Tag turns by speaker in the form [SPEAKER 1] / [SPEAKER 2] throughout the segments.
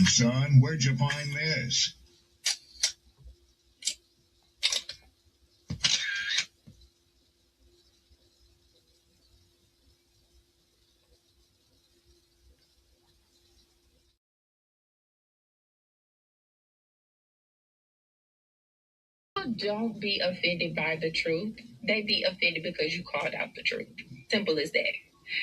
[SPEAKER 1] son. Where'd you find this?
[SPEAKER 2] Don't be offended by the truth. They be offended because you called out the truth. Simple as that.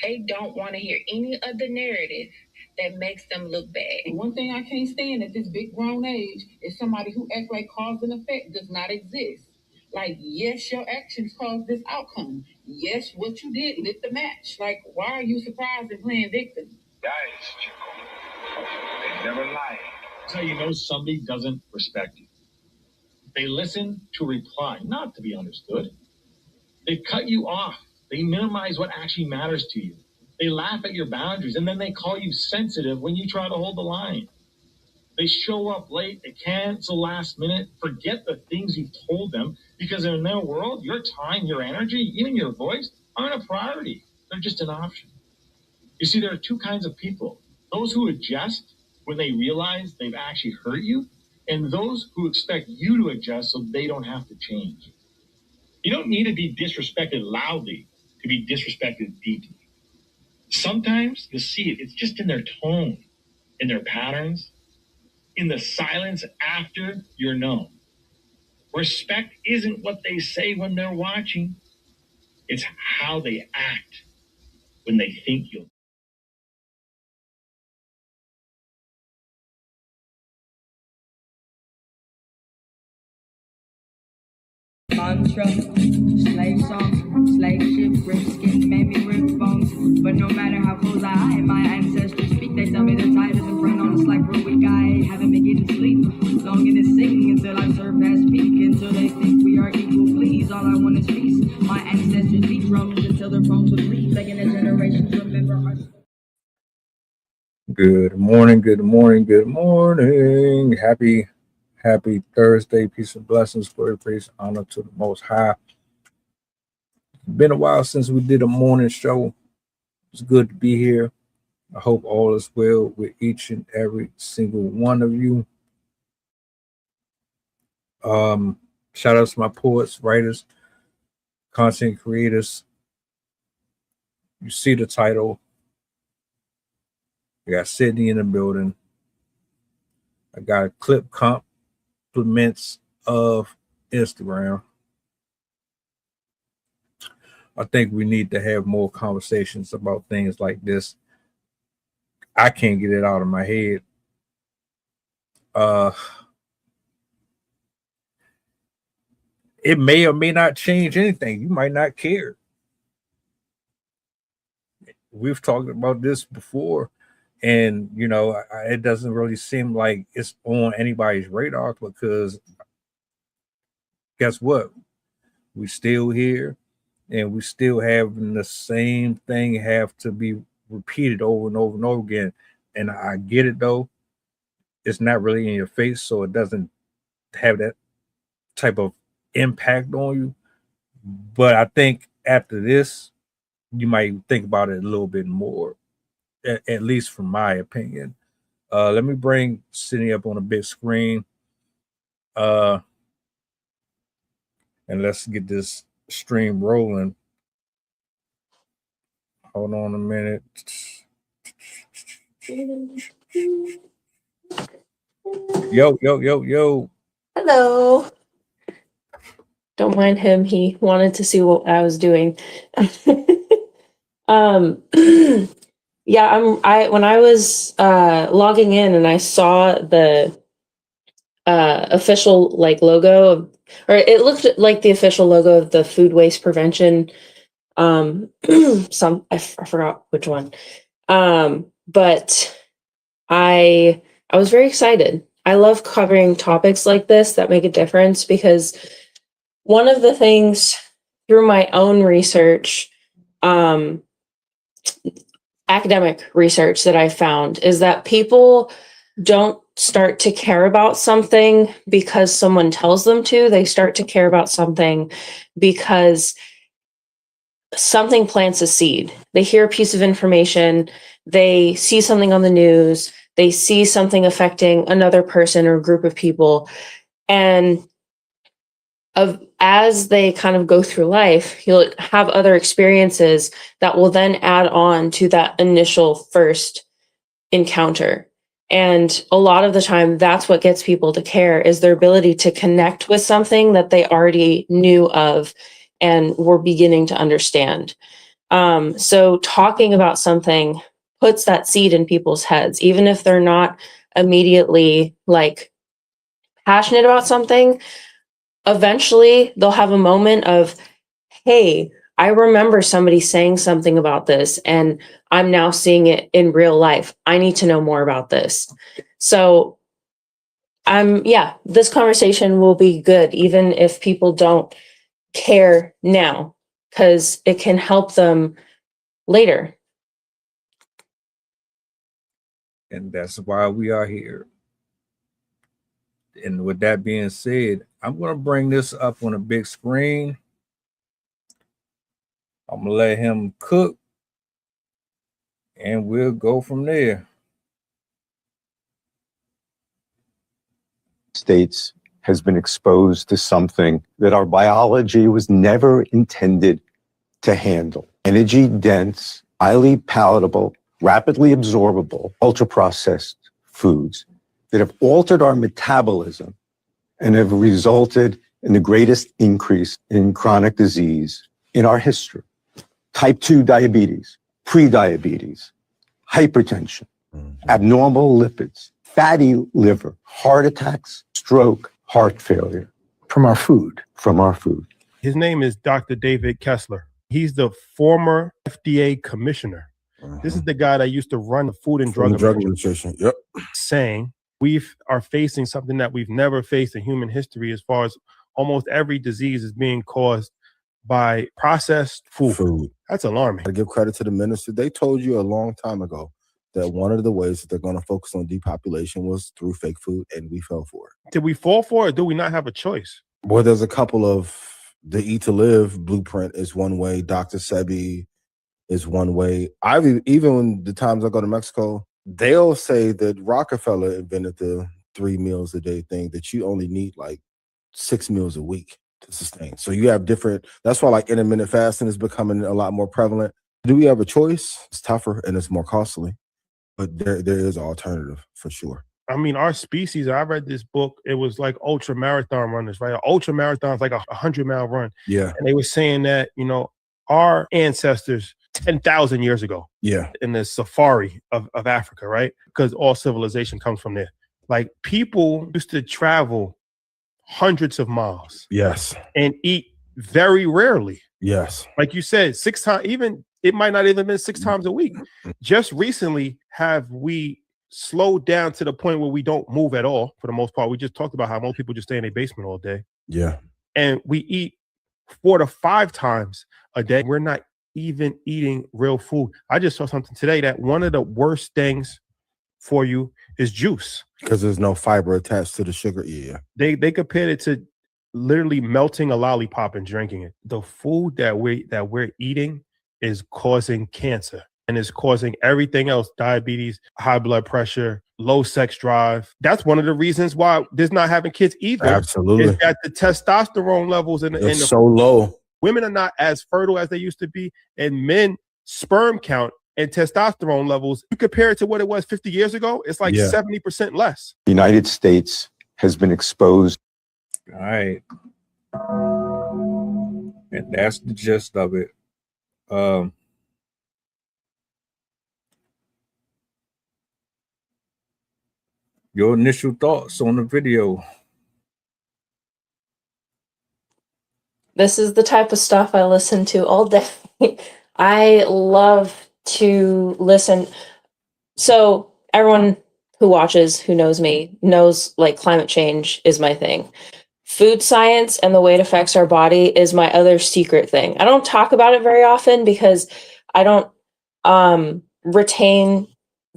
[SPEAKER 2] They don't want to hear any other narrative that makes them look bad.
[SPEAKER 3] And one thing I can't stand at this big grown age is somebody who acts like cause and effect does not exist. Like, yes, your actions caused this outcome. Yes, what you did lit the match. Like, why are you surprised and playing victim?
[SPEAKER 1] Guys, Chico. They never lie.
[SPEAKER 4] That's how you know somebody doesn't respect you. They listen to reply, not to be understood. They cut you off. They minimize what actually matters to you. They laugh at your boundaries, and then they call you sensitive when you try to hold the line. They show up late, they cancel last minute, forget the things you've told them, because in their world, your time, your energy, even your voice aren't a priority. They're just an option. You see, there are two kinds of people. Those who adjust when they realize they've actually hurt you, and those who expect you to adjust so they don't have to change. You don't need to be disrespected loudly to be disrespected deeply. Sometimes you'll see it. It's just in their tone, in their patterns, in the silence after you're known. Respect isn't what they say when they're watching. It's how they act when they think you'll.
[SPEAKER 5] Mantra, slave song, slave ship, rip skin, made me rip bones. But no matter how close I hide, my ancestors speak. They tell me the tide is in front on us like we're weak. I haven't been getting sleep, longing to sing until I serve past peak. Until they think we are equal, please. All I want is peace. My ancestors beat drums until their bones would bleed, begging the generations remember our.
[SPEAKER 6] Good morning, good morning, good morning. Happy Thursday. Peace and blessings, glory, praise, honor to the Most High. It's been a while since we did a morning show. It's good to be here. I hope all is well with each and every single one of you. Shout out to my poets, writers, content creators. You see the title. I got Sydney in the building. I got a clip compliments of Instagram. I think we need to have more conversations about things like this. I can't get it out of my head. It may or may not change anything. You might not care. We've talked about this before, and you know, it doesn't really seem like it's on anybody's radar, because guess what? We still here, and we still having the same thing have to be repeated over and over and over again. And I get it though. It's not really in your face, so it doesn't have that type of impact on you. But I think after this, you might think about it a little bit more, at least from my opinion. Let me bring Sydney up on a big screen. And let's get this stream rolling. Hold on a minute. Yo.
[SPEAKER 7] Hello. Don't mind him. He wanted to see what I was doing. Yeah, when I was logging in and I saw the official logo of, or it looked like the official logo of the food waste prevention. I forgot which one. But I was very excited. I love covering topics like this that make a difference, because one of the things through my own research, academic research, that I found is that people don't start to care about something because someone tells them to. They start to care about something because something plants a seed. They hear a piece of information, they see something on the news, they see something affecting another person or group of people, and as they kind of go through life, you'll have other experiences that will then add on to that initial first encounter. And a lot of the time, that's what gets people to care, is their ability to connect with something that they already knew of and were beginning to understand. So talking about something puts that seed in people's heads, even if they're not immediately like passionate about something. Eventually they'll have a moment of, hey, I remember somebody saying something about this and I'm now seeing it in real life. I need to know more about this. So this conversation will be good, even if people don't care now, because it can help them later.
[SPEAKER 6] And that's why we are here. And with that being said, I'm going to bring this up on a big screen. I'm going to let him cook, and we'll go from there.
[SPEAKER 8] States has been exposed to something that our biology was never intended to handle. Energy dense, highly palatable, rapidly absorbable, ultra-processed foods that have altered our metabolism and have resulted in the greatest increase in chronic disease in our history. Type 2 diabetes, prediabetes, hypertension, abnormal lipids, fatty liver, heart attacks, stroke, heart failure.
[SPEAKER 9] From our food.
[SPEAKER 8] From our food.
[SPEAKER 10] His name is Dr. David Kessler. He's the former FDA commissioner. This is the guy that used to run the Food and Drug
[SPEAKER 9] Administration. Yep.
[SPEAKER 10] Saying we are facing something that we've never faced in human history, as far as almost every disease is being caused by processed food. That's alarming.
[SPEAKER 9] I give credit to the minister. They told you a long time ago that one of the ways that they're going to focus on depopulation was through fake food, and we fell for it.
[SPEAKER 10] Did we fall for it, or do we not have a choice?
[SPEAKER 9] Well, there's a couple of, the Eat to Live blueprint is one way. Dr. Sebi is one way. Even the times I go to Mexico, they'll say that Rockefeller invented the 3 meals a day thing, that you only need like 6 meals a week to sustain. So you have different, that's why like intermittent fasting is becoming a lot more prevalent. Do we have a choice? It's tougher and it's more costly, but there is an alternative for sure.
[SPEAKER 10] I mean, our species, I read this book, it was like ultra marathon runners, right? An ultra marathon is like a 100-mile run.
[SPEAKER 9] Yeah.
[SPEAKER 10] And they were saying that, you know, our ancestors 10,000 years ago, in the safari of Africa, right? Because all civilization comes from there. Like, people used to travel hundreds of miles.
[SPEAKER 9] Yes.
[SPEAKER 10] And eat very rarely.
[SPEAKER 9] Yes.
[SPEAKER 10] Like you said, 6 times, even it might not even been 6 times a week. Just recently have we slowed down to the point where we don't move at all for the most part. We just talked about how most people just stay in their basement all day.
[SPEAKER 9] Yeah.
[SPEAKER 10] And we eat 4 to 5 times a day. We're not even eating real food. I just saw something today that one of the worst things for you is juice.
[SPEAKER 9] Because there's no fiber attached to the sugar. Yeah.
[SPEAKER 10] They compared it to literally melting a lollipop and drinking it. The food that we're eating is causing cancer and is causing everything else: diabetes, high blood pressure, low sex drive. That's one of the reasons why there's not having kids either.
[SPEAKER 9] Absolutely.
[SPEAKER 10] Is that the testosterone levels in the
[SPEAKER 9] so low.
[SPEAKER 10] Women are not as fertile as they used to be, and men sperm count and testosterone levels, you compare it to what it was 50 years ago, it's like 70% less.
[SPEAKER 8] The United States has been exposed.
[SPEAKER 6] All right. And that's the gist of it. Your initial thoughts on the video.
[SPEAKER 7] This is the type of stuff I listen to all day. I love to listen. So everyone who watches, who knows me, knows like climate change is my thing. Food science and the way it affects our body is my other secret thing. I don't talk about it very often because I don't retain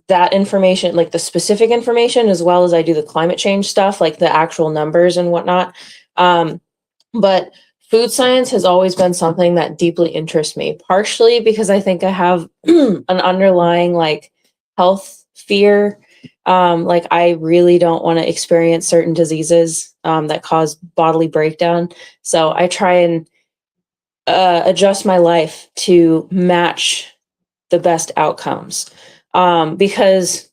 [SPEAKER 7] that information, like the specific information, as well as I do the climate change stuff, like the actual numbers and whatnot. But food science has always been something that deeply interests me, partially because I think I have an underlying like health fear Like I really don't want to experience certain diseases that cause bodily breakdown. So I try and adjust my life to match the best outcomes. Because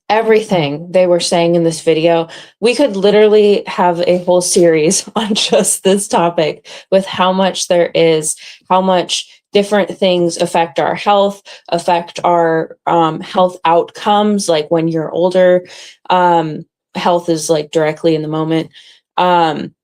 [SPEAKER 7] everything they were saying in this video, we could literally have a whole series on just this topic with how much there is, how much different things affect our health, affect our health outcomes. Like when you're older, health is like directly in the moment. And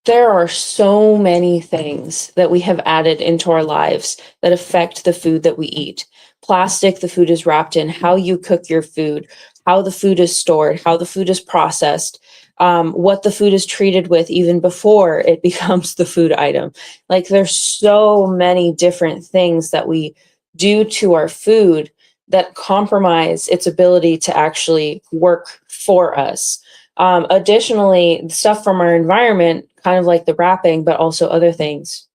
[SPEAKER 7] there are so many things that we have added into our lives that affect the food that we eat. Plastic the food is wrapped in, how you cook your food, how the food is stored, how the food is processed, what the food is treated with even before it becomes the food item. Like there's so many different things that we do to our food that compromise its ability to actually work for us. Additionally, stuff from our environment, kind of like the wrapping, but also other things,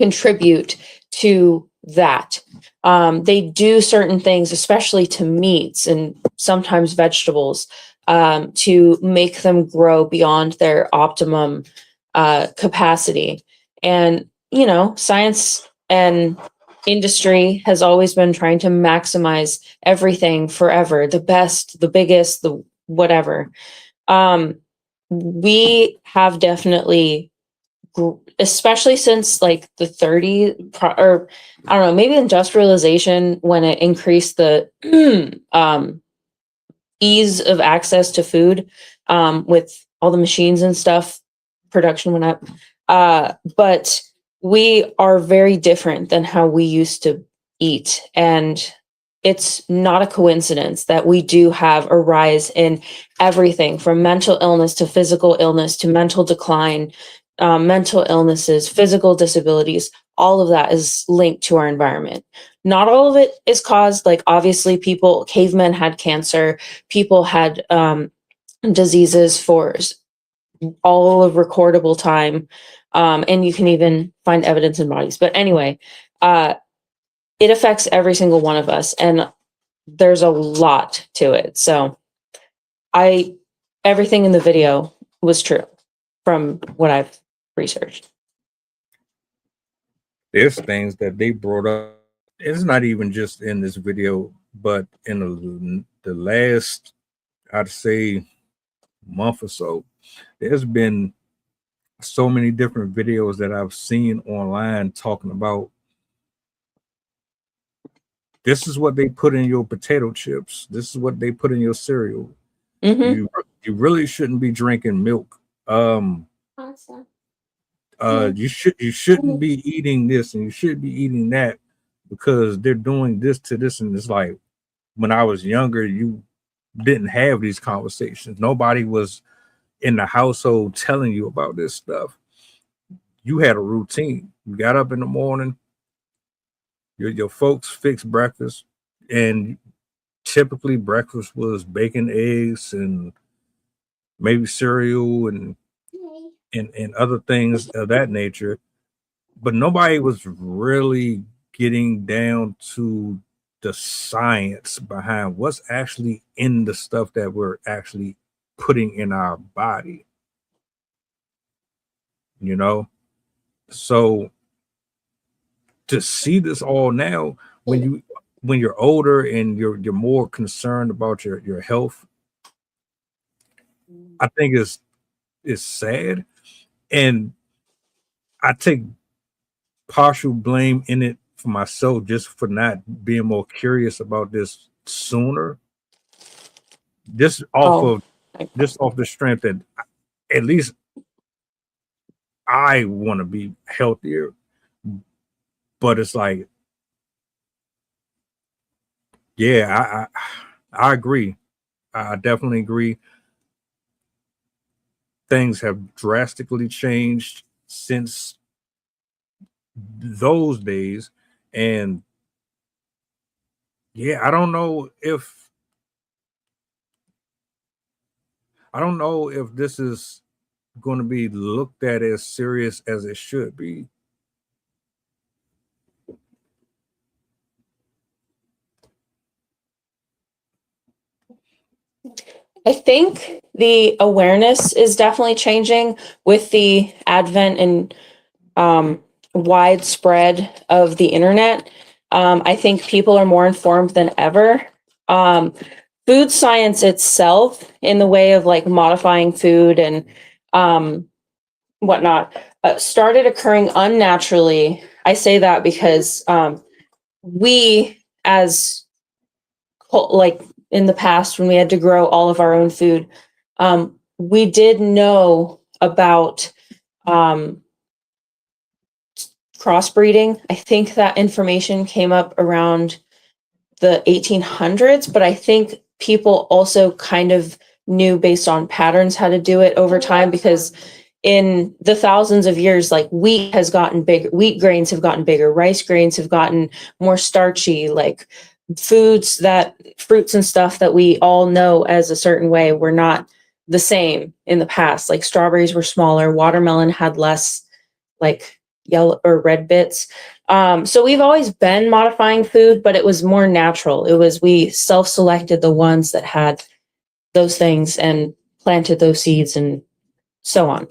[SPEAKER 7] contribute to that. They do certain things, especially to meats and sometimes vegetables, to make them grow beyond their optimum capacity. And, you know, science and industry has always been trying to maximize everything forever, the best, the biggest, the whatever. We have definitely, especially since like the 30s, or I don't know, maybe industrialization, when it increased the ease of access to food, with all the machines and stuff, production went up. But we are very different than how we used to eat. And it's not a coincidence that we do have a rise in everything from mental illness to physical illness to mental decline, mental illnesses, physical disabilities. All of that is linked to our environment. Not all of it is caused, like obviously cavemen had cancer, people had diseases for all of recordable time. And you can even find evidence in bodies. But anyway, it affects every single one of us. And there's a lot to it. So everything in the video was true from what I've researched.
[SPEAKER 6] There's things that they brought up. It's not even just in this video, but in the last, I'd say, month or so, there's been so many different videos that I've seen online talking about this is what they put in your potato chips. This is what they put in your cereal.
[SPEAKER 7] Mm-hmm.
[SPEAKER 6] You really shouldn't be drinking milk.
[SPEAKER 7] Awesome.
[SPEAKER 6] You shouldn't be eating this and you should be eating that because they're doing this to this. And it's like when I was younger, you didn't have these conversations. Nobody was in the household telling you about this stuff. You had a routine. You got up in the morning, your folks fixed breakfast, and typically breakfast was bacon, eggs, and maybe cereal and other things of that nature. But nobody was really getting down to the science behind what's actually in the stuff that we're actually putting in our body. You know? So to see this all now, when you're older and you're more concerned about your health, I think it's sad. And I take partial blame in it for myself just for not being more curious about this sooner. Just off the strength that at least I want to be healthier. But it's like, yeah, I agree. I definitely agree. Things have drastically changed since those days. And yeah, I don't know if this is going to be looked at as serious as it should be.
[SPEAKER 7] I think the awareness is definitely changing with the advent and widespread of the internet. I think people are more informed than ever. Food science itself, in the way of like modifying food and whatnot, started occurring unnaturally. I say that because we, as like in the past, when we had to grow all of our own food, we did know about crossbreeding. I think that information came up around the 1800s, but I think people also kind of knew based on patterns how to do it over time, because in the thousands of years, like wheat has gotten bigger, wheat grains have gotten bigger, rice grains have gotten more starchy, like fruits and stuff that we all know as a certain way were not the same in the past. Like strawberries were smaller, watermelon had less like yellow or red bits. So we've always been modifying food, but it was more natural. It was, we self-selected the ones that had those things and planted those seeds and so on.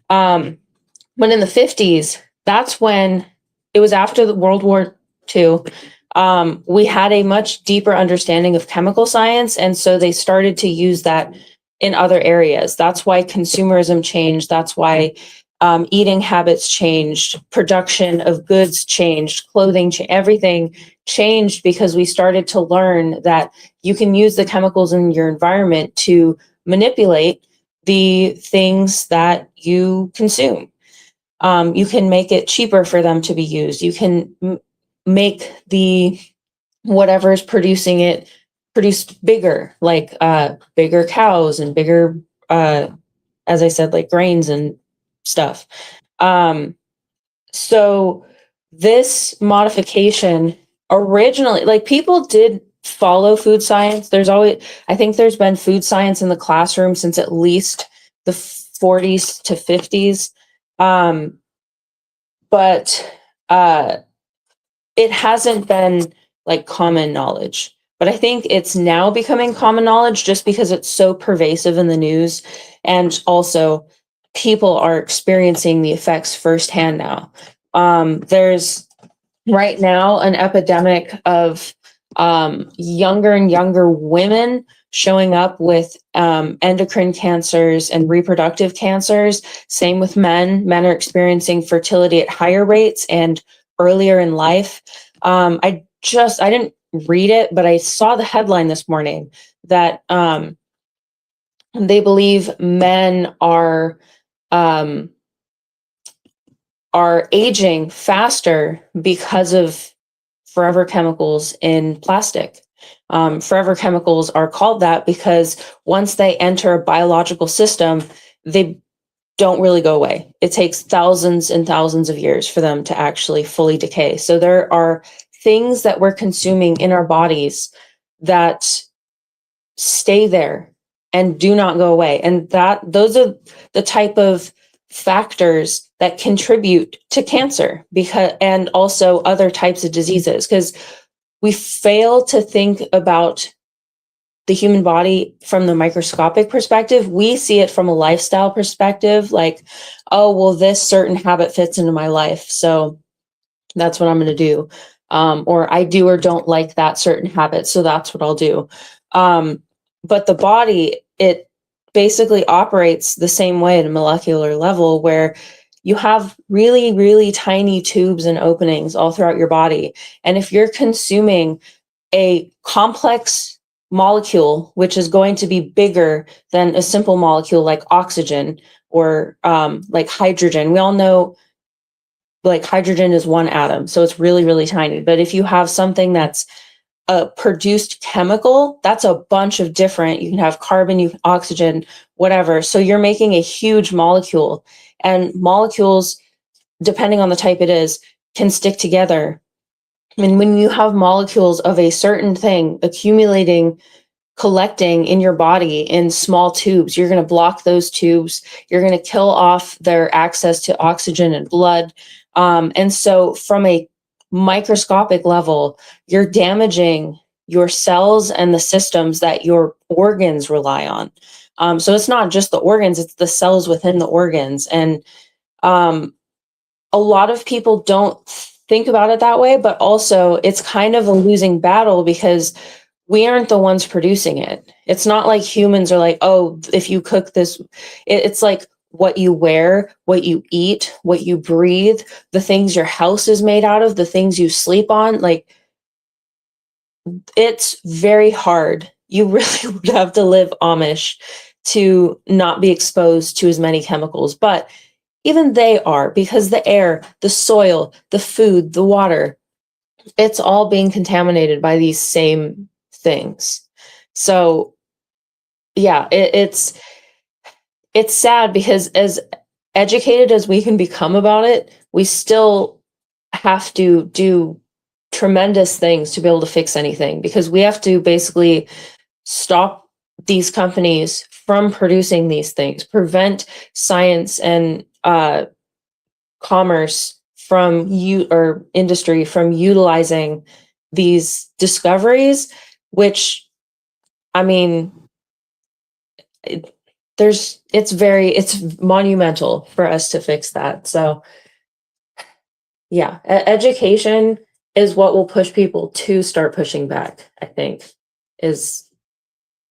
[SPEAKER 7] But in the 50s, that's when it was after the World War II. We had a much deeper understanding of chemical science. And so they started to use that in other areas. That's why consumerism changed. That's why eating habits changed, production of goods changed, clothing, everything changed, because we started to learn that you can use the chemicals in your environment to manipulate the things that you consume. You can make it cheaper for them to be used. You can make the whatever is producing it produce bigger, like bigger cows and bigger, as I said, like grains and stuff. So this modification originally, like people did follow food science. I think there's been food science in the classroom since at least the 40s to 50s. But it hasn't been like common knowledge. But I think it's now becoming common knowledge just because it's so pervasive in the news. And also people are experiencing the effects firsthand now. There's right now an epidemic of younger and younger women showing up with endocrine cancers and reproductive cancers. Same with men. Men are experiencing fertility at higher rates and earlier in life. I didn't read it, but I saw the headline this morning that they believe men are aging faster because of forever chemicals in plastic. Forever chemicals are called that because once they enter a biological system, they don't really go away. It takes thousands and thousands of years for them to actually fully decay. So there are things that we're consuming in our bodies that stay there and do not go away. And those are the type of factors that contribute to cancer and also other types of diseases, because we fail to think about the human body from the microscopic perspective. We see it from a lifestyle perspective, like, oh, well, this certain habit fits into my life, so that's what I'm going to do. Or I do or don't like that certain habit, so that's what I'll do. But the body, it basically operates the same way at a molecular level, where you have really, really tiny tubes and openings all throughout your body. And if you're consuming a complex molecule, which is going to be bigger than a simple molecule like oxygen or like hydrogen, we all know like hydrogen is one atom, so it's really, really tiny. But if you have something that's a produced chemical, that's a bunch of different, you can have carbon, you oxygen, whatever. So you're making a huge molecule, and molecules, depending on the type it is, can stick together. And when you have molecules of a certain thing accumulating, collecting in your body in small tubes, you're going to block those tubes. You're going to kill off their access to oxygen and blood. And so from a microscopic level, you're damaging your cells and the systems that your organs rely on. So it's not just the organs, it's the cells within the organs. And a lot of people don't think about it that way, but also it's kind of a losing battle because we aren't the ones producing it. It's not like humans are like, oh, if you cook this, it's like what you wear, what you eat, what you breathe, the things your house is made out of, the things you sleep on. Like, it's very hard. You really would have to live Amish to not be exposed to as many chemicals. But even they are, because the air, the soil, the food, the water, it's all being contaminated by these same things. So yeah, it's sad because as educated as we can become about it, we still have to do tremendous things to be able to fix anything, because we have to basically stop these companies from producing these things, prevent science and commerce from or industry from utilizing these discoveries, which, I mean, it's monumental for us to fix that. So yeah, education is what will push people to start pushing back, I think, is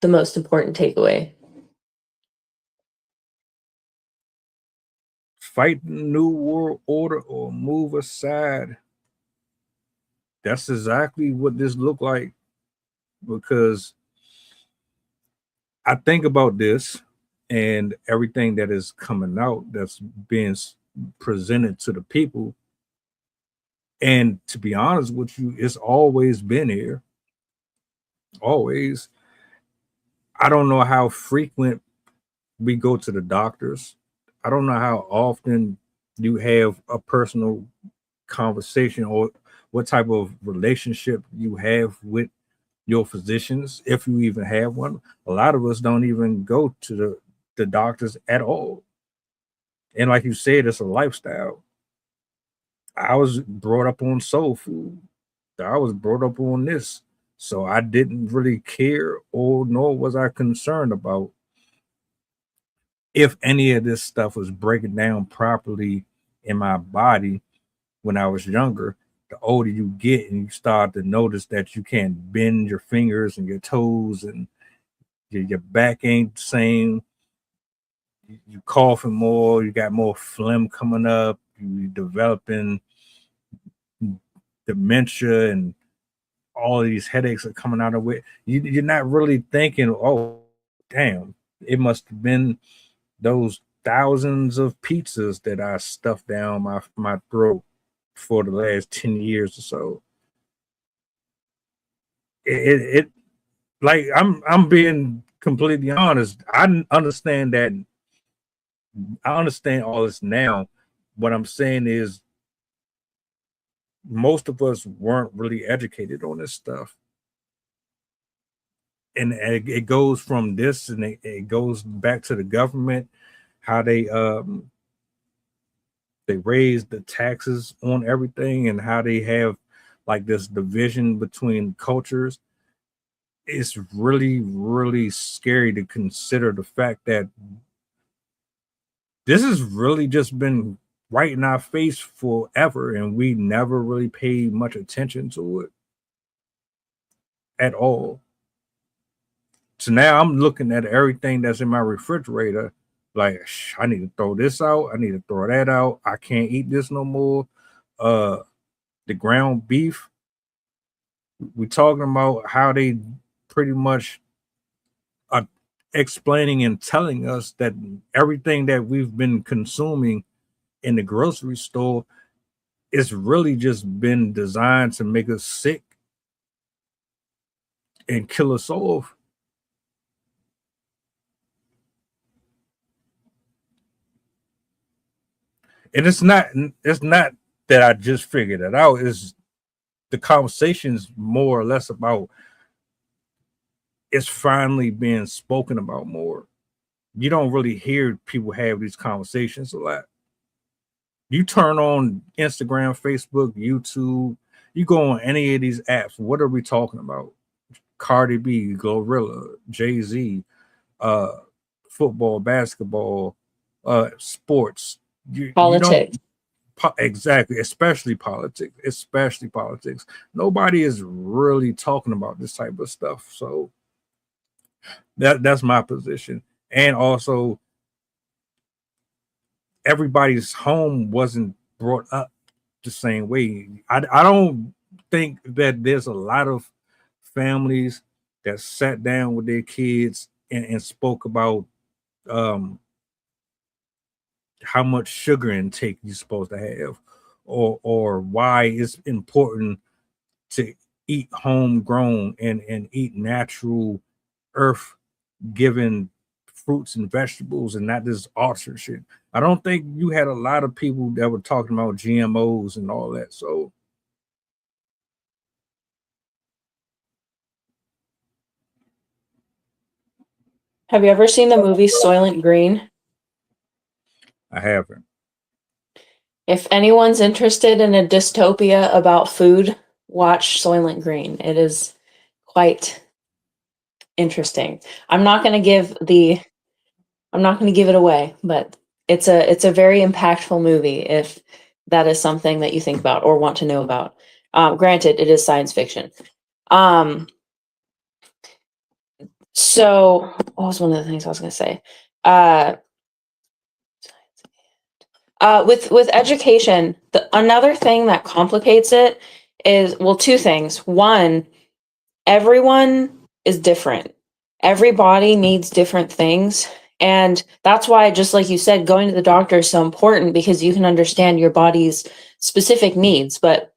[SPEAKER 7] the most important takeaway.
[SPEAKER 6] Fight the new world order or move aside. That's exactly what this looked like, because I think about this and everything that is coming out that's being presented to the people. And to be honest with you, it's always been here. Always. I don't know how frequent we go to the doctors. I don't know how often you have a personal conversation or what type of relationship you have with your physicians, if you even have one. A lot of us don't even go to the doctors at all. And like you said, it's a lifestyle. I was brought up on soul food. I was brought up on this. So I didn't really care, or nor was I concerned about if any of this stuff was breaking down properly in my body when I was younger. The older you get and you start to notice that you can't bend your fingers and your toes, and your back ain't the same. You coughing more, you got more phlegm coming up, you developing dementia, and all of these headaches are coming out of it. You're not really thinking, oh, damn, it must have been those thousands of pizzas that I stuffed down my throat for the last 10 years or so. It like I'm being completely honest. I understand that. I understand all this now. What I'm saying is most of us weren't really educated on this stuff. And it goes from this, and it goes back to the government, how they raise the taxes on everything, and how they have like this division between cultures. It's really, really scary to consider the fact that this has really just been right in our face forever, and we never really paid much attention to it at all. So now I'm looking at everything that's in my refrigerator, like, I need to throw this out, I need to throw that out, I can't eat this no more. The ground beef, we're talking about how they pretty much are explaining and telling us that everything that we've been consuming in the grocery store is really just been designed to make us sick and kill us off. And it's not that I just figured it out. It's the conversation's more or less about, it's finally being spoken about more. You don't really hear people have these conversations a lot. You turn on Instagram, Facebook, YouTube, you go on any of these apps, what are we talking about? Cardi B, Glorilla, Jay-Z, uh, football, basketball, sports. You don't
[SPEAKER 7] Politics.
[SPEAKER 6] exactly, especially politics. Nobody is really talking about this type of stuff. So that's my position. And also, everybody's home wasn't brought up the same way. I don't think that there's a lot of families that sat down with their kids and spoke about um, how much sugar intake you're supposed to have, or why it's important to eat homegrown and eat natural earth given fruits and vegetables and not this altered shit. I don't think you had a lot of people that were talking about GMOs and all that. So
[SPEAKER 7] Have you ever seen the movie Soylent Green?
[SPEAKER 6] I haven't.
[SPEAKER 7] If anyone's interested in a dystopia about food, watch Soylent Green. It is quite interesting. I'm not going to give it away, but it's a very impactful movie if that is something that you think about or want to know about. Granted, it is science fiction. So what was one of the things I was going to say? With education, another thing that complicates it is, well, two things. One, everyone is different. Every body needs different things. And that's why, just like you said, going to the doctor is so important, because you can understand your body's specific needs. But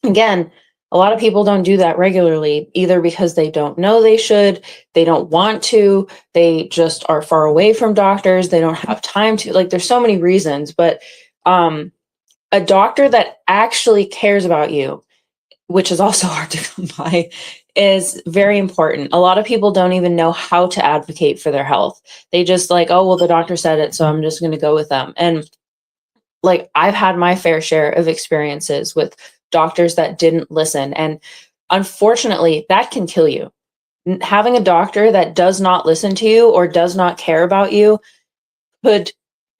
[SPEAKER 7] again, a lot of people don't do that regularly, either because they don't know they should, they don't want to, they just are far away from doctors, they don't have time to. Like, there's so many reasons. But a doctor that actually cares about you, which is also hard to come by, is very important. A lot of people don't even know how to advocate for their health. They just like, oh, well, the doctor said it, so I'm just going to go with them. And like, I've had my fair share of experiences with doctors that didn't listen. And unfortunately, that can kill you. Having a doctor that does not listen to you or does not care about you could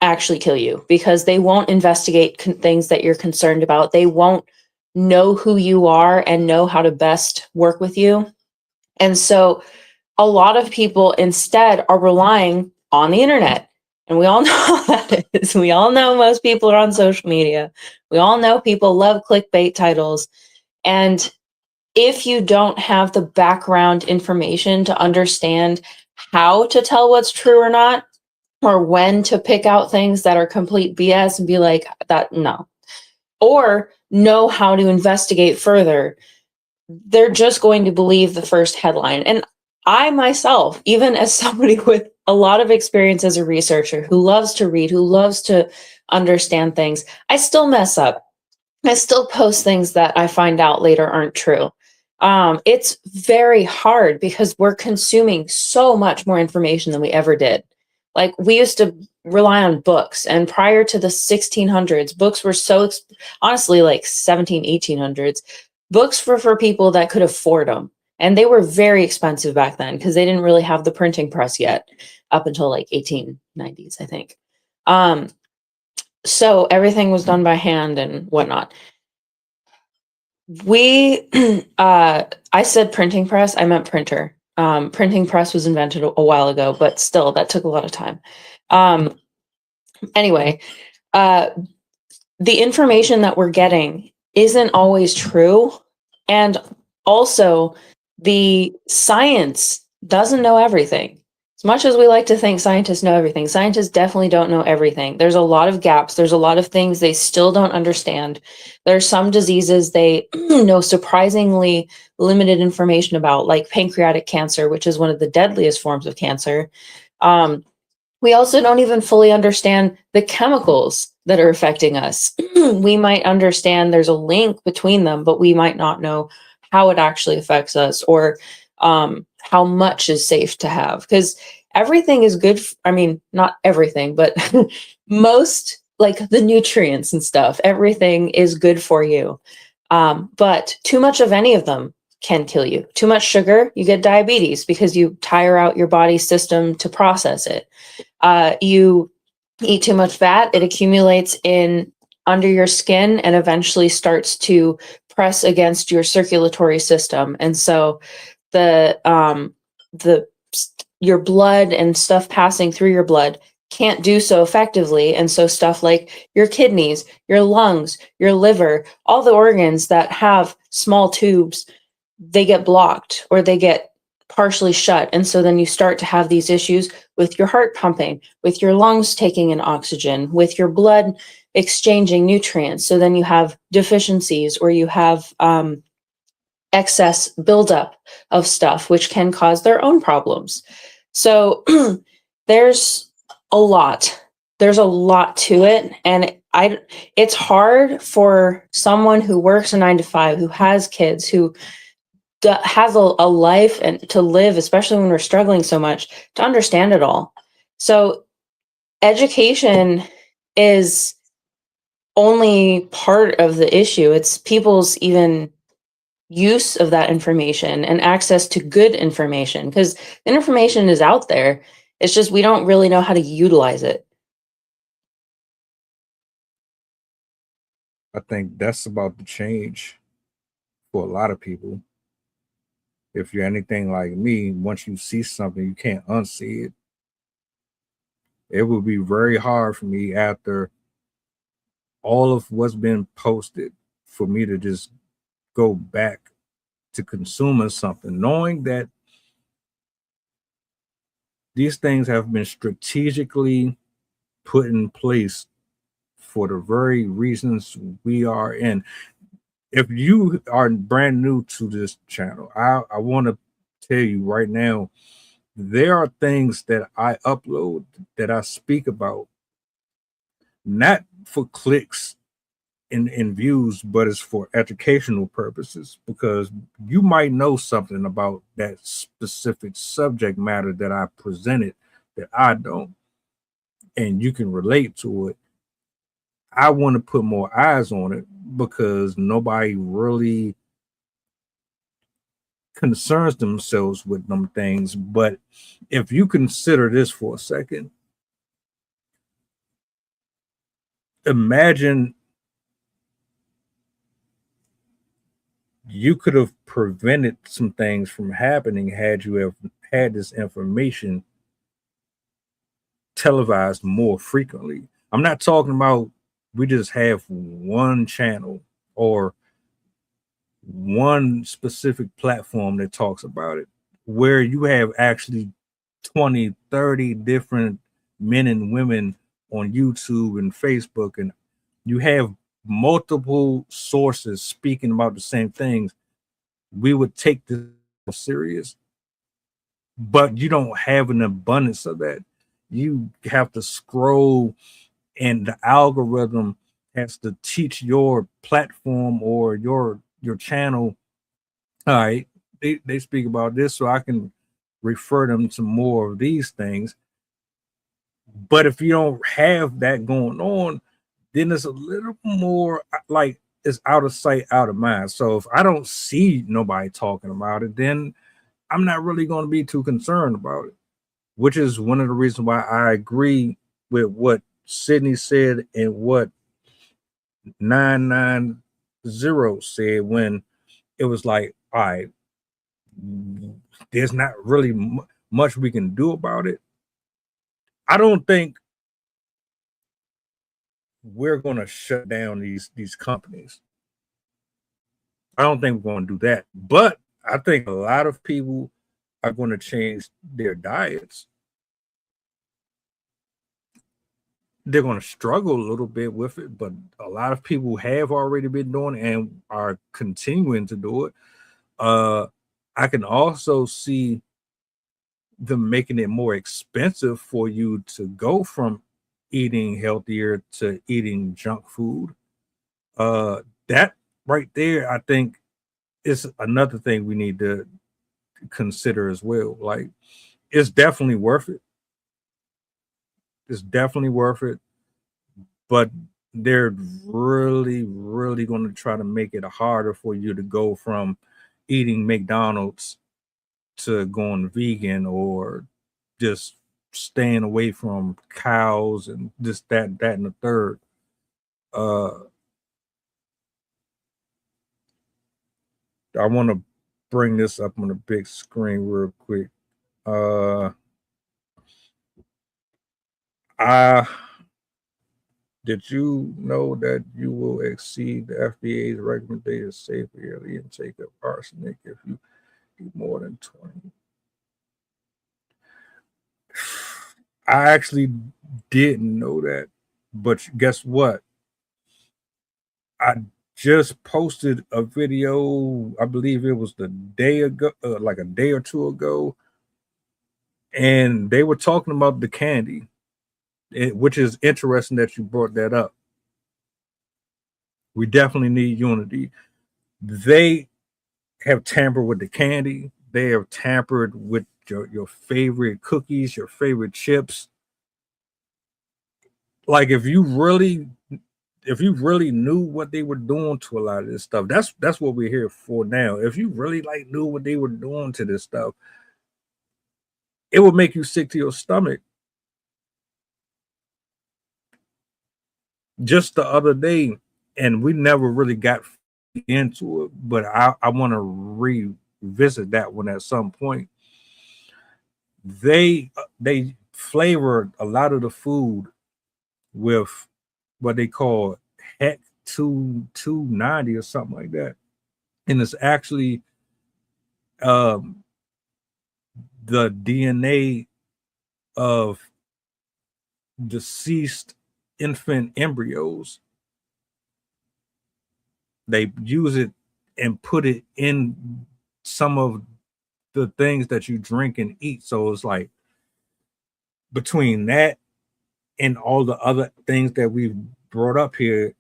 [SPEAKER 7] actually kill you, because they won't investigate things that you're concerned about. They won't know who you are and know how to best work with you. And so a lot of people instead are relying on the internet. And we all know how that is. We all know most people are on social media. We all know people love clickbait titles. And if you don't have the background information to understand how to tell what's true or not, or when to pick out things that are complete BS and be like, that, no, or know how to investigate further, they're just going to believe the first headline. And I myself, even as somebody with a lot of experience as a researcher who loves to read, who loves to understand things, I still mess up. I still post things that I find out later aren't true. It's very hard because we're consuming so much more information than we ever did. Like, we used to rely on books, and prior to the 1600s, books were so honestly, like 1800s, books were for people that could afford them, and they were very expensive back then because they didn't really have the printing press yet, up until like 1890s, I think. So everything was done by hand and whatnot. I said printing press, I meant printer. Printing press was invented a while ago, but still, that took a lot of time. Anyway, the information that we're getting isn't always true. And also, the science doesn't know everything. As much as we like to think scientists know everything, scientists definitely don't know everything. There's a lot of gaps. There's a lot of things they still don't understand. There's some diseases they know surprisingly limited information about, like pancreatic cancer, which is one of the deadliest forms of cancer. We also don't even fully understand the chemicals that are affecting us. We might understand there's a link between them, but we might not know how it actually affects us, or how much is safe to have. Because everything is good. I mean, not everything, but most, like the nutrients and stuff, everything is good for you. But too much of any of them can kill you. Too much sugar, you get diabetes because you tire out your body's system to process it. You eat too much fat, it accumulates in under your skin and eventually starts to press against your circulatory system. And so the your blood and stuff passing through your blood can't do so effectively. And so stuff like your kidneys, your lungs, your liver, all the organs that have small tubes, they get blocked or they get partially shut. And so then you start to have these issues with your heart pumping, with your lungs taking in oxygen, with your blood exchanging nutrients. So then you have deficiencies or you have excess buildup of stuff, which can cause their own problems. So there's a lot. There's a lot to it. And it's hard for someone who works a 9 to 5, who has kids, who has a life and to live, especially when we're struggling so much, to understand it all. So education is only part of the issue. It's people's even use of that information and access to good information, because the information is out there. It's just we don't really know how to utilize it.
[SPEAKER 6] I think that's about to change for a lot of people. If you're anything like me, once you see something, you can't unsee it. It would be very hard for me after all of what's been posted for me to just go back to consuming something, knowing that these things have been strategically put in place for the very reasons we are in. If you are brand new to this channel, I want to tell you right now, there are things that I upload that I speak about, not for clicks and views, but it's for educational purposes, because you might know something about that specific subject matter that I presented that I don't, and you can relate to it. I want to put more eyes on it because nobody really concerns themselves with them things. But if you consider this for a second, imagine you could have prevented some things from happening had you have had this information televised more frequently. I'm not talking about we just have one channel or one specific platform that talks about it, where you have actually 20, 30 different men and women on YouTube and Facebook, and you have multiple sources speaking about the same things. We would take this serious, but you don't have an abundance of that. You have to scroll, and the algorithm has to teach your platform or your channel. All right, they speak about this, so I can refer them to more of these things. But if you don't have that going on, then it's a little more like it's out of sight, out of mind. So if I don't see nobody talking about it, then I'm not really going to be too concerned about it, which is one of the reasons why I agree with what Sydney said and what 990 said when it was like, all right, there's not really much we can do about it. I don't think we're going to shut down these companies. I don't think we're going to do that. But I think a lot of people are going to change their diets. They're going to struggle a little bit with it, but a lot of people have already been doing it and are continuing to do it. I can also see them making it more expensive for you to go from eating healthier to eating junk food. That right there, I think, is another thing we need to consider as well. Like, it's definitely worth it. It's definitely worth it, but they're really, really going to try to make it harder for you to go from eating McDonald's to going vegan or just staying away from cows and this, that, and the third. I want to bring this up on the big screen real quick. Did you know that you will exceed the FDA's recommended safe yearly intake of arsenic if you eat more than 20? I actually didn't know that, but guess what? I just posted a video, I believe it was the day ago, like a day or two ago, and they were talking about the candy, which is interesting that you brought that up. We definitely need unity. They have tampered with the candy. They have tampered with your favorite cookies, your favorite chips. Like if you really knew what they were doing to a lot of this stuff, that's what we're here for now. If you really like knew what they were doing to this stuff, it would make you sick to your stomach. Just the other day, and we never really got into it, but I want to revisit that one at some point. They flavored a lot of the food with what they call HEC 290 or something like that, and it's actually the DNA of deceased infant embryos. They use it and put it in some of the things that you drink and eat. So it's like between that and all the other things that we've brought up here,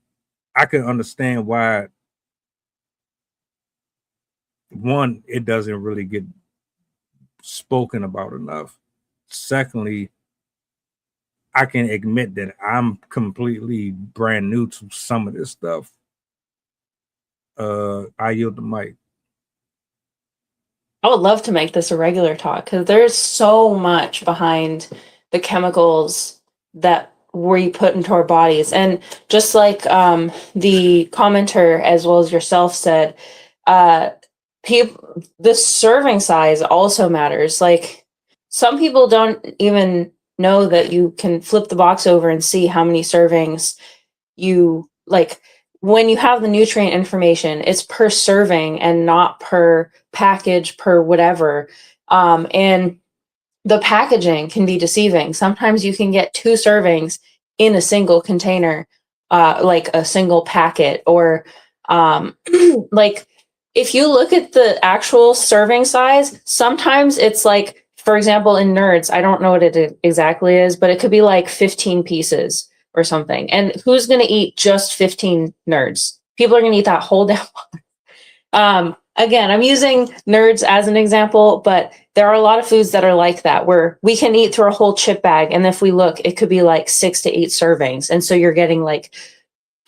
[SPEAKER 6] I can understand why, one, it doesn't really get spoken about enough. Secondly, I can admit that I'm completely brand new to some of this stuff. I yield the mic.
[SPEAKER 7] I would love to make this a regular talk because there's so much behind the chemicals that we put into our bodies. And just like the commenter as well as yourself said, the serving size also matters. Like some people don't even know that you can flip the box over and see how many servings you like. When you have the nutrient information, it's per serving and not per package, per whatever. And the packaging can be deceiving. Sometimes you can get 2 servings in a single container, like a single packet, or like if you look at the actual serving size, sometimes it's like, for example, in Nerds, I don't know what it exactly is, but it could be like 15 pieces or something. And who's going to eat just 15 Nerds? People are going to eat that whole damn. Again, I'm using Nerds as an example, but there are a lot of foods that are like that, where we can eat through a whole chip bag. And if we look, it could be like 6 to 8 servings. And so you're getting like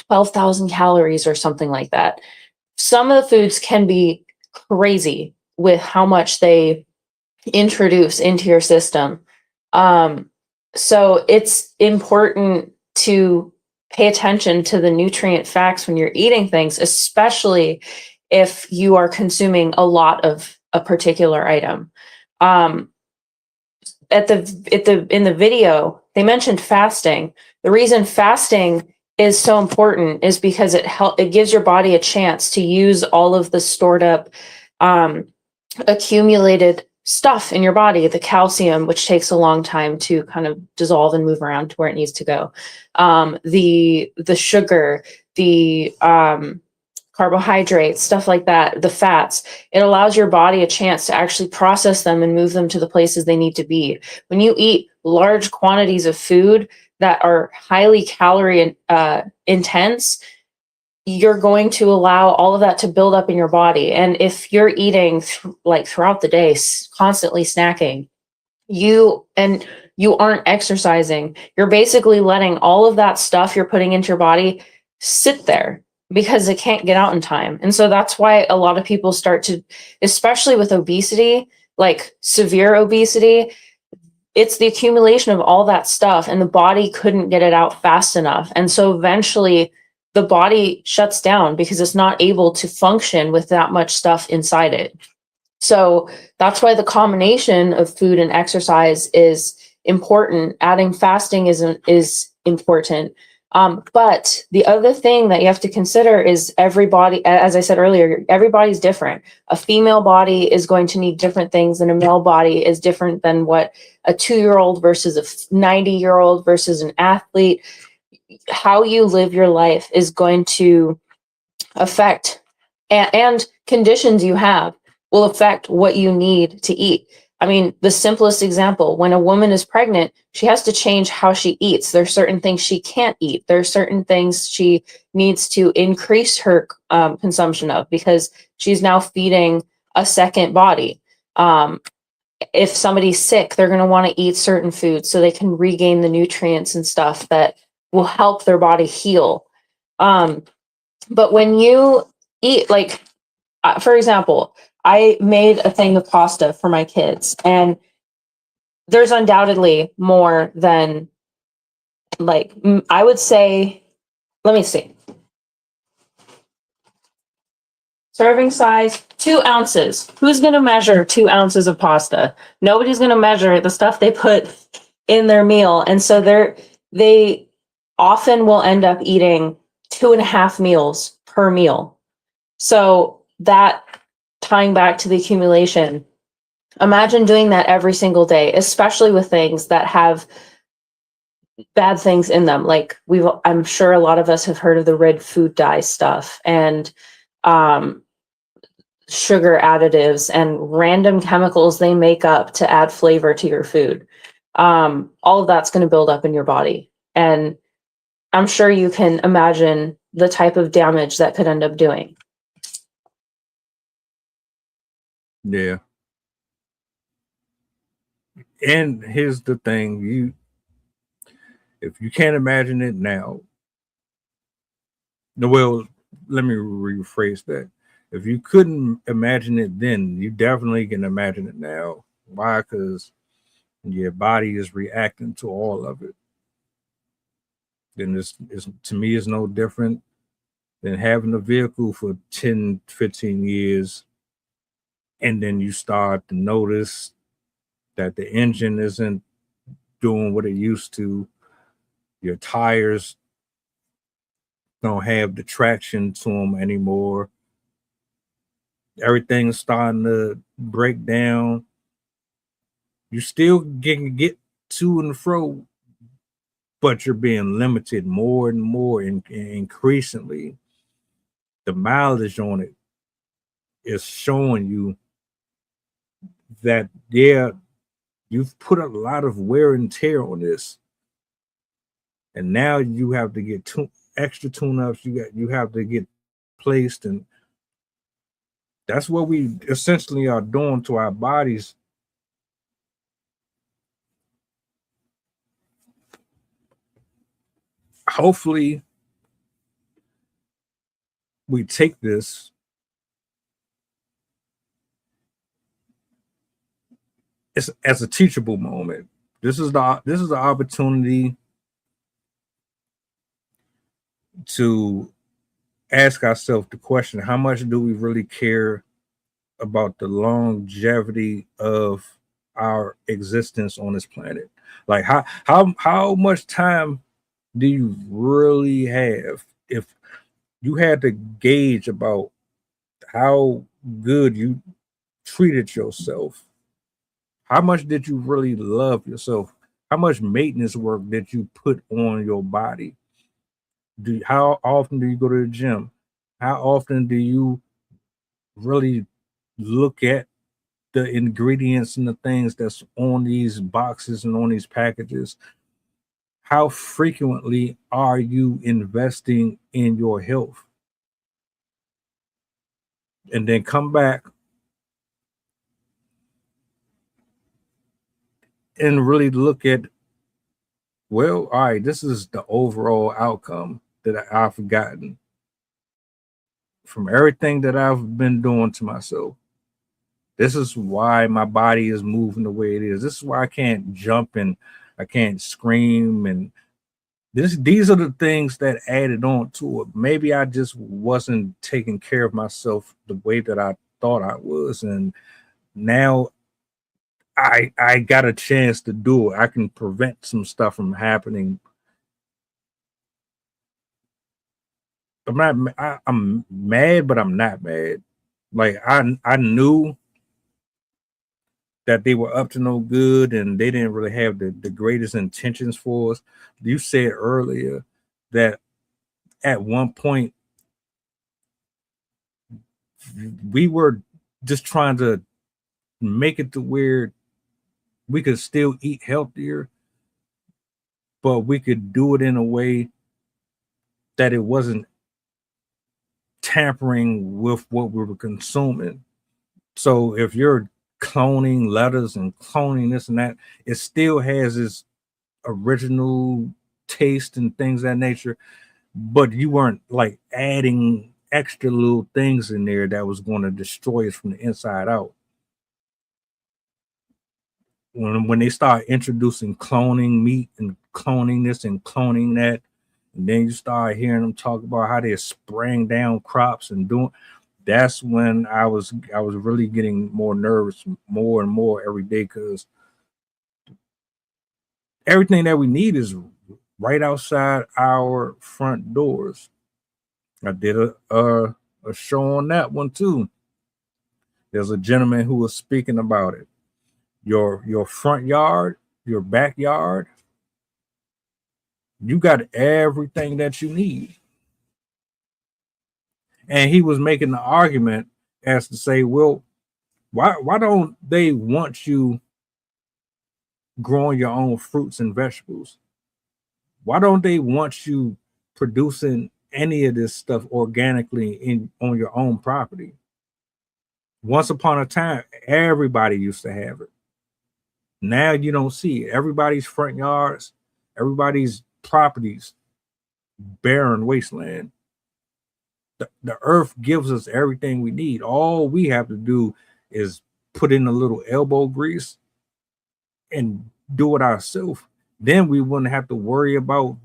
[SPEAKER 7] 12,000 calories or something like that. Some of the foods can be crazy with how much they introduce into your system. So it's important to pay attention to the nutrient facts when you're eating things, especially if you are consuming a lot of a particular item. In the video, they mentioned fasting. The reason fasting is so important is because it gives your body a chance to use all of the stored up accumulated stuff in your body, the calcium, which takes a long time to kind of dissolve and move around to where it needs to go, the sugar, the carbohydrates, stuff like that, the fats. It allows your body a chance to actually process them and move them to the places they need to be. When you eat large quantities of food that are highly calorie intense, you're going to allow all of that to build up in your body. And if you're eating like throughout the day, constantly snacking, you aren't exercising, you're basically letting all of that stuff you're putting into your body sit there. because it can't get out in time. And so that's why a lot of people start to, especially with obesity, like severe obesity, it's the accumulation of all that stuff and the body couldn't get it out fast enough. And so eventually the body shuts down because it's not able to function with that much stuff inside it. So that's why the combination of food and exercise is important. Adding fasting is important. But the other thing that you have to consider is everybody, as I said earlier, everybody's different. A female body is going to need different things, and a male body is different than what a 2-year-old versus a 90-year-old versus an athlete. How you live your life is going to affect, and conditions you have will affect what you need to eat. I mean, the simplest example, when a woman is pregnant, she has to change how she eats. There's certain things she can't eat. There's certain things she needs to increase her consumption of because she's now feeding a second body. If somebody's sick, they're going to want to eat certain foods so they can regain the nutrients and stuff that will help their body heal. But when you eat, like, for example, I made a thing of pasta for my kids, and there's undoubtedly more than, like, I would say, let me see. Serving size, 2 ounces. Who's going to measure 2 ounces of pasta? Nobody's going to measure the stuff they put in their meal. And so they often will end up eating 2.5 meals per meal. So that, tying back to the accumulation, imagine doing that every single day, especially with things that have bad things in them. Like I'm sure a lot of us have heard of the red food dye stuff and sugar additives and random chemicals they make up to add flavor to your food. All of that's going to build up in your body. And I'm sure you can imagine the type of damage that could end up doing.
[SPEAKER 6] Yeah. And here's the thing, if you can't imagine it now, well, let me rephrase that. If you couldn't imagine it then, you definitely can imagine it now. Why? Because your body is reacting to all of it. And this is, to me, is no different than having a vehicle for 10, 15 years, and then you start to notice that the engine isn't doing what it used to. Your tires don't have the traction to them anymore. Everything's starting to break down. You still get to and fro, but you're being limited more and more, and increasingly. The mileage on it is showing you that, yeah, you've put a lot of wear and tear on this, and now you have to get extra tune-ups. You have to get placed, and that's what we essentially are doing to our bodies. Hopefully, we take this as a teachable moment. This is the opportunity to ask ourselves the question: how much do we really care about the longevity of our existence on this planet? Like how much time do you really have? If you had to gauge about how good you treated yourself, how much did you really love yourself? How much maintenance work did you put on your body? How often do you go to the gym? How often do you really look at the ingredients and the things that's on these boxes and on these packages? How frequently are you investing in your health? And then come back and really look at, well, all right, this is the overall outcome that I've gotten. from everything that I've been doing to myself. This is why my body is moving the way it is. This is why I can't jump and I can't scream. And these are the things that added on to it. Maybe I just wasn't taking care of myself the way that I thought I was. And now I got a chance to do it. I can prevent some stuff from happening. I'm mad, but I'm not mad. Like I knew that they were up to no good and they didn't really have the greatest intentions for us. You said earlier that at one point we were just trying to make it to where we could still eat healthier, but we could do it in a way that it wasn't tampering with what we were consuming. So if you're cloning letters and cloning this and that, it still has its original taste and things of that nature, but you weren't like adding extra little things in there that was going to destroy us from the inside out. When they start introducing cloning meat and cloning this and cloning that, and then you start hearing them talk about how they're spraying down crops and doing, that's when I was really getting more nervous more and more every day, because everything that we need is right outside our front doors. I did a show on that one too. There's a gentleman who was speaking about it. Your front yard, your backyard, you got everything that you need. And he was making the argument as to say, well, why don't they want you growing your own fruits and vegetables? Why don't they want you producing any of this stuff organically on your own property? Once upon a time, everybody used to have it. Now you don't see it. Everybody's front yards, everybody's properties, barren wasteland. The earth gives us everything we need. All we have to do is put in a little elbow grease and do it ourselves. Then we wouldn't have to worry about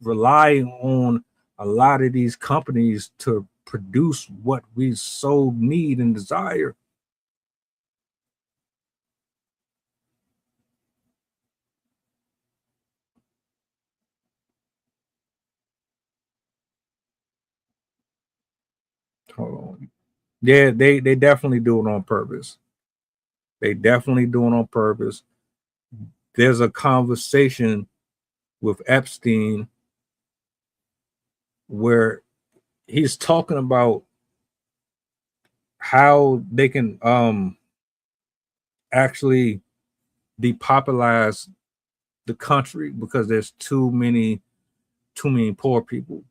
[SPEAKER 6] relying on a lot of these companies to produce what we so need and desire. Hold on. Yeah, they definitely do it on purpose. They definitely do it on purpose. There's a conversation with Epstein where he's talking about how they can actually depopularize the country because there's too many poor people.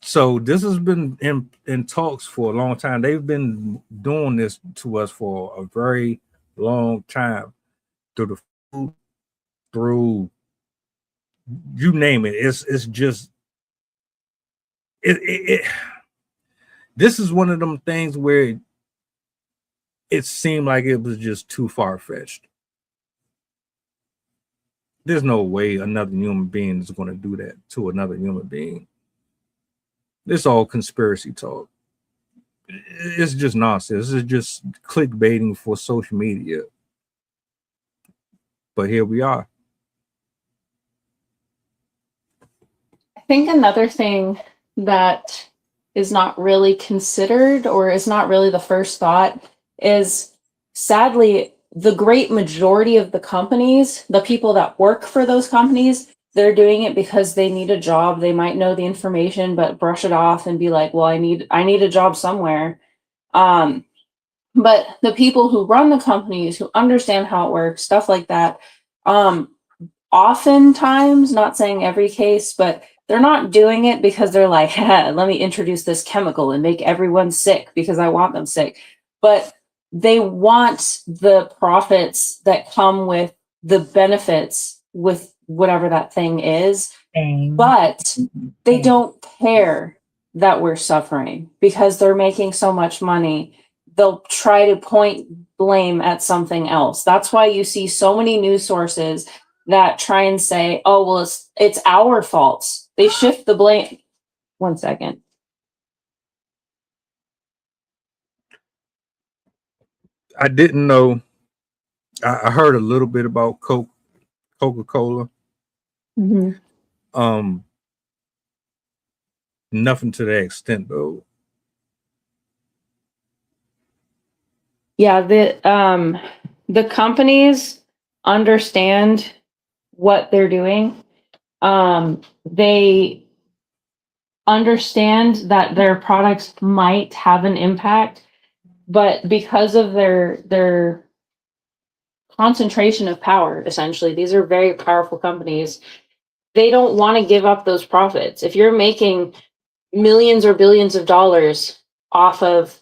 [SPEAKER 6] So this has been in talks for a long time. They've been doing this to us for a very long time, through the food, through you name it. It's just it this is one of them things where it seemed like it was just too far-fetched. There's no way another human being is going to do that to another human being. It's all conspiracy talk. It's just nonsense. It's just clickbaiting for social media. But here we are.
[SPEAKER 7] I think another thing that is not really considered or is not really the first thought is, sadly, the great majority of the companies, the people that work for those companies, they're doing it because they need a job. They might know the information, but brush it off and be like, well, I need a job somewhere. But the people who run the companies, who understand how it works, stuff like that, oftentimes, not saying every case, but they're not doing it because they're like, let me introduce this chemical and make everyone sick because I want them sick. But they want the profits that come with the benefits with whatever that thing is but they don't care that we're suffering because they're making so much money. They'll try to point blame at something else. That's why you see so many news sources that try and say, oh, well, it's our faults. They shift the blame. One second.
[SPEAKER 6] I didn't know. I heard a little bit about Coca-Cola.
[SPEAKER 7] Mm-hmm.
[SPEAKER 6] Nothing to that extent though.
[SPEAKER 7] Yeah, the companies understand what they're doing. They understand that their products might have an impact, but because of their concentration of power, essentially, these are very powerful companies. They don't want to give up those profits. If you're making millions or billions of dollars off of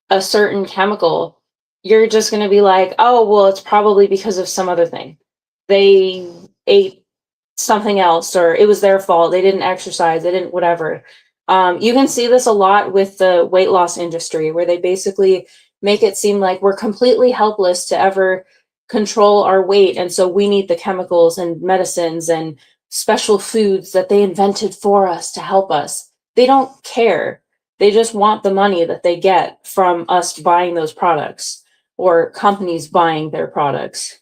[SPEAKER 7] a certain chemical, you're just going to be like, oh, well, it's probably because of some other thing. They ate something else, or it was their fault. They didn't exercise. They didn't whatever. You can see this a lot with the weight loss industry, where they basically make it seem like we're completely helpless to ever control our weight. And so we need the chemicals and medicines and special foods that they invented for us to help us. They don't care. They just want the money that they get from us buying those products or companies buying their products.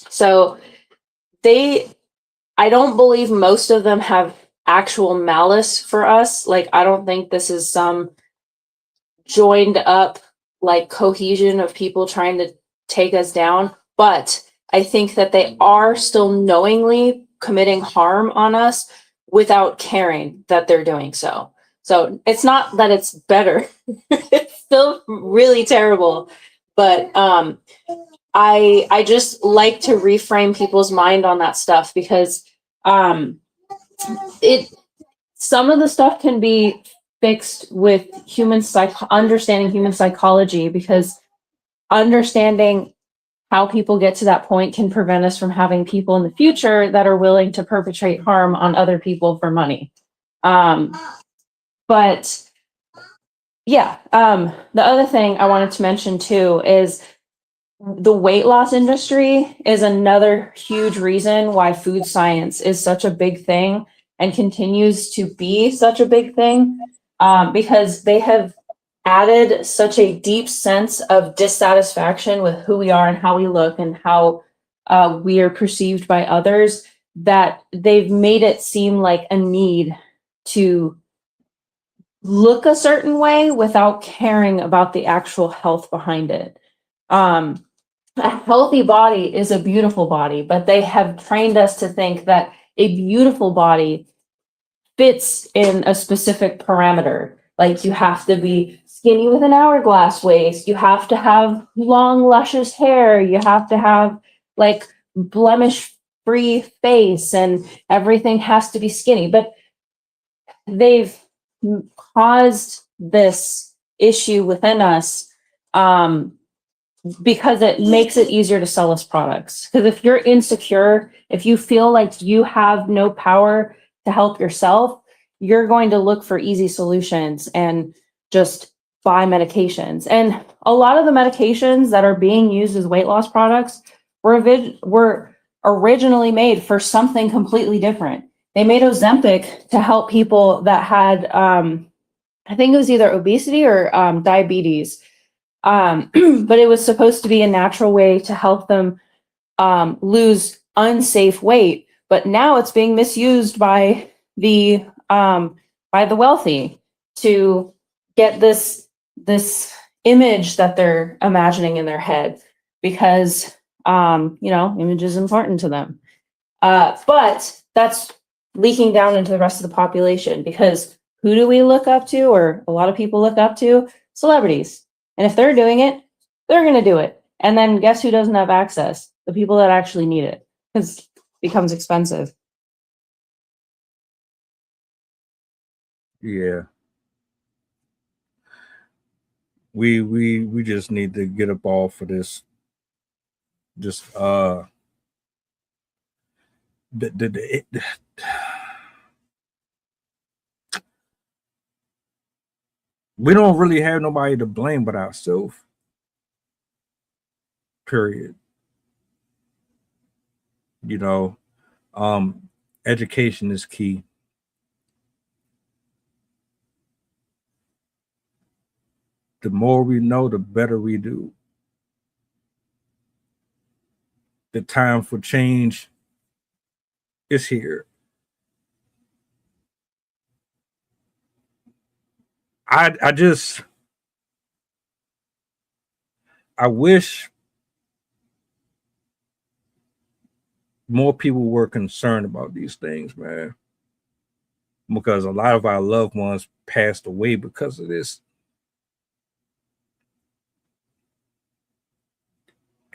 [SPEAKER 7] So I don't believe most of them have actual malice for us. Like, I don't think this is some joined up like cohesion of people trying to take us down. But I think that they are still knowingly committing harm on us without caring that they're doing so. So it's not that it's better. It's still really terrible. But I just like to reframe people's mind on that stuff because it some of the stuff can be fixed with understanding human psychology, because understanding how people get to that point can prevent us from having people in the future that are willing to perpetrate harm on other people for money. But yeah, the other thing I wanted to mention too is the weight loss industry is another huge reason why food science is such a big thing and continues to be such a big thing, because they have added such a deep sense of dissatisfaction with who we are and how we look and how we are perceived by others, that they've made it seem like a need to look a certain way without caring about the actual health behind it. A healthy body is a beautiful body, but they have trained us to think that a beautiful body fits in a specific parameter. Like, you have to be skinny with an hourglass waist, you have to have long, luscious hair, you have to have like blemish-free face, and everything has to be skinny. But they've caused this issue within us, because it makes it easier to sell us products. Because if you're insecure, if you feel like you have no power to help yourself, you're going to look for easy solutions and just buy medications. And a lot of the medications that are being used as weight loss products were originally made for something completely different. They made Ozempic to help people that had, I think it was either obesity or diabetes. But it was supposed to be a natural way to help them lose unsafe weight. But now it's being misused by the wealthy to get this image that they're imagining in their head, because image is important to them. But that's leaking down into the rest of the population, because who do we look up to, or a lot of people look up to? Celebrities. And if they're doing it, they're going to do it. And then guess who doesn't have access? The people that actually need it, because it becomes expensive.
[SPEAKER 6] Yeah. We just need to get up off of this we don't really have nobody to blame but ourselves. Period. You know, education is key. The more we know, the better we do. The time for change is here. I just I wish more people were concerned about these things, man. Because a lot of our loved ones passed away because of this.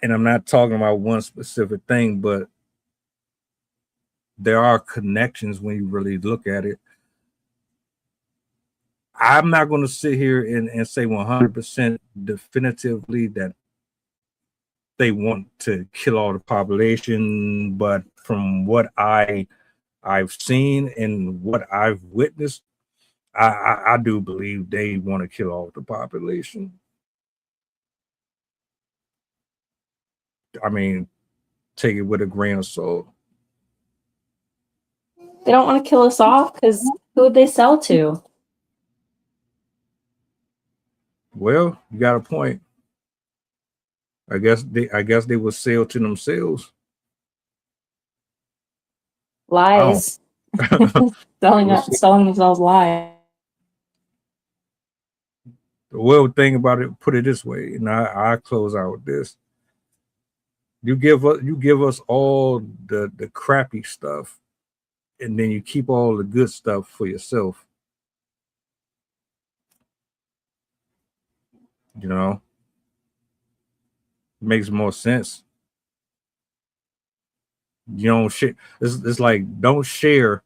[SPEAKER 6] And I'm not talking about one specific thing, but there are connections when you really look at it. I'm not going to sit here and say 100% definitively that they want to kill all the population, but from what I've seen and what I've witnessed, I do believe they want to kill all the population. I mean, take it with a grain of salt.
[SPEAKER 7] They don't want to kill us off because who would they sell to?
[SPEAKER 6] Well, you got a point. I guess they will sell to themselves.
[SPEAKER 7] Lies. selling themselves lies.
[SPEAKER 6] Well, thing about it, put it this way, and I close out with this. You give us all the crappy stuff, and then you keep all the good stuff for yourself. You know, it makes more sense. You don't share. It's like don't share.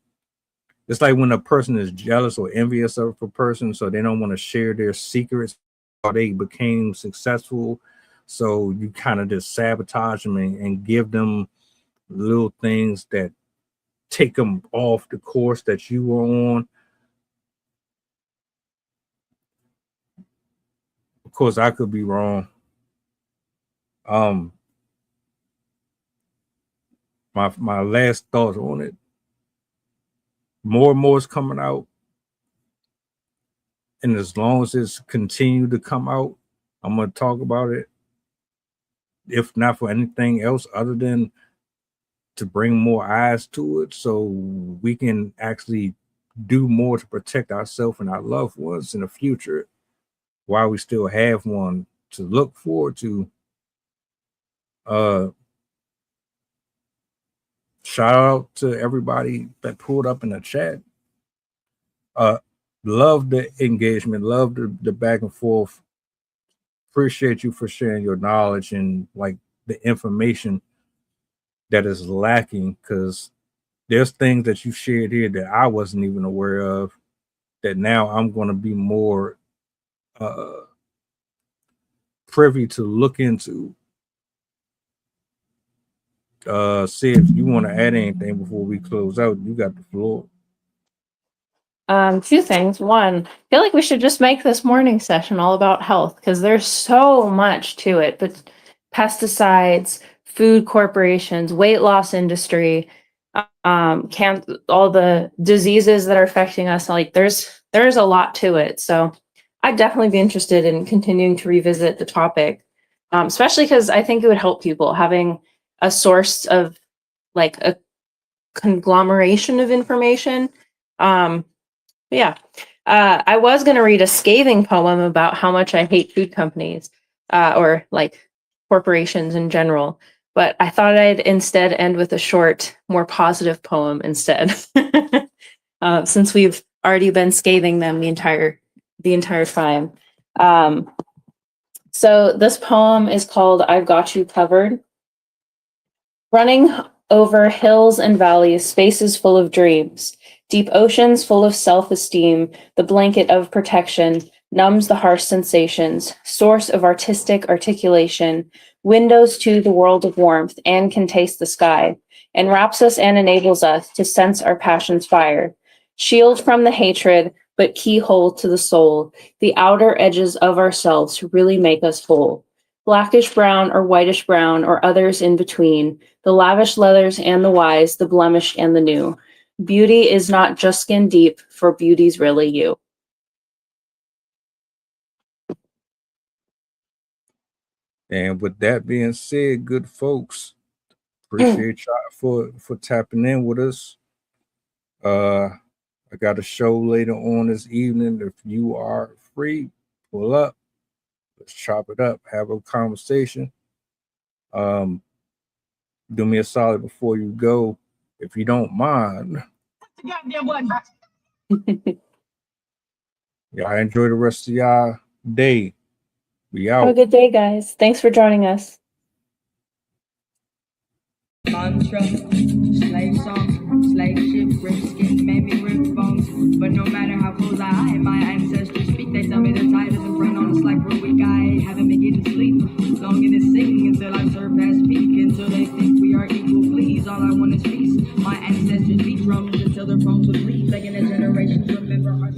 [SPEAKER 6] It's like when a person is jealous or envious of a person, so they don't want to share their secrets or they became successful. So you kind of just sabotage them and give them little things that take them off the course that you were on. Of course, I could be wrong. My last thoughts on it. More and more is coming out, and as long as it's continued to come out, I'm gonna talk about it. If not for anything else other than to bring more eyes to it, so we can actually do more to protect ourselves and our loved ones in the future, while we still have one to look forward to. Shout out to everybody that pulled up in the chat. Love the engagement, love the back and forth. Appreciate you for sharing your knowledge and like the information that is lacking, because there's things that you shared here that I wasn't even aware of that now I'm going to be more privy to look into. See if you want to add anything before we close out. You got the floor.
[SPEAKER 7] Two things. One, I feel like we should just make this morning session all about health because there's so much to it. But pesticides, food corporations, weight loss industry, all the diseases that are affecting us. Like there's a lot to it. So I'd definitely be interested in continuing to revisit the topic, especially because I think it would help people having a source of like a conglomeration of information. Yeah. I was going to read a scathing poem about how much I hate food companies or like corporations in general, but I thought I'd instead end with a short, more positive poem instead, since we've already been scathing them the entire time. So this poem is called "I've Got You Covered." Running over hills and valleys, spaces full of dreams, deep oceans full of self-esteem, the blanket of protection numbs the harsh sensations, source of artistic articulation, windows to the world of warmth, and can taste the sky. enwraps us and enables us to sense our passion's fire. Shield from the hatred, but keyhole to the soul, the outer edges of ourselves to really make us whole. Blackish brown or whitish brown or others in between, the lavish leathers and the wise, the blemished and the new. Beauty is not just skin deep, for beauty's really you.
[SPEAKER 6] And with that being said, good folks, appreciate y'all for tapping in with us. I got a show later on this evening. If you are free, pull up. Let's chop it up. Have a conversation. Do me a solid before you go, if you don't mind. Y'all enjoy the rest of y'all day. We out.
[SPEAKER 7] Have a good day, guys. Thanks for joining us.
[SPEAKER 5] Mantra, slave song, slave ship, rip skin, made me rip bones. But no matter how close I hide, my ancestors speak. They tell me the tide isn't front on us like we're weak. I haven't been getting sleep, longing to sing until I surpass peak. Until they think we are equal, please. All I want is peace. My ancestors beat drums until their phones would bleed, begging the generations remember our.